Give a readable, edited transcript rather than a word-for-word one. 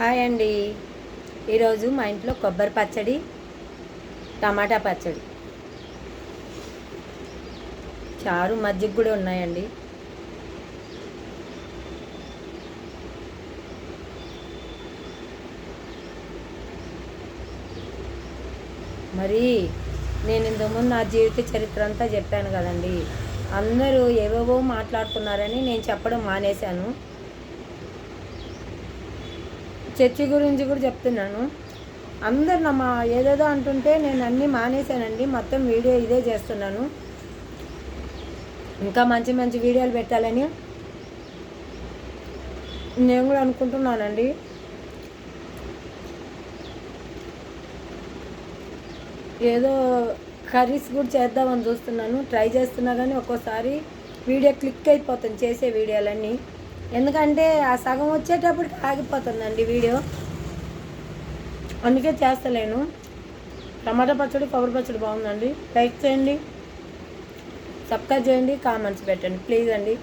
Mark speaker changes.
Speaker 1: Hi అండి. ఈరోజు మా ఇంట్లో కొబ్బరి పచ్చడి, టమాటా పచ్చడి, చారు, మజ్జిగ కూడా ఉన్నాయండి. మరి నేను ఇంతకుముందు నా జీవిత చరిత్ర అంతా చెప్పాను కదండి. అందరూ ఏవేవో మాట్లాడుతున్నారని నేను చెప్పడం మానేశాను. చర్చి గురించి కూడా చెప్తున్నాను. అందరు ఏదేదో అంటుంటే నేను అన్నీ మానేశానండి. మొత్తం వీడియో ఇదే చేస్తున్నాను. ఇంకా మంచి మంచి వీడియోలు పెట్టాలని నేను కూడా అనుకుంటున్నానండి. ఏదో కర్రీస్ కూడా చేద్దామని చూస్తున్నాను, ట్రై చేస్తున్నా. కానీ ఒక్కోసారి వీడియో క్లిక్ అయిపోతుంది చేసే వీడియోలన్నీ. ఎందుకంటే ఆ సగం వచ్చేటప్పటికి ఆగిపోతుందండి వీడియో, అందుకే చేస్తలేను. టమాటా పచ్చడి, కొబ్బరి పచ్చడి బాగుందండి. లైక్ చేయండి, సబ్స్క్రైబ్ చేయండి, కామెంట్స్ పెట్టండి ప్లీజ్ అండి.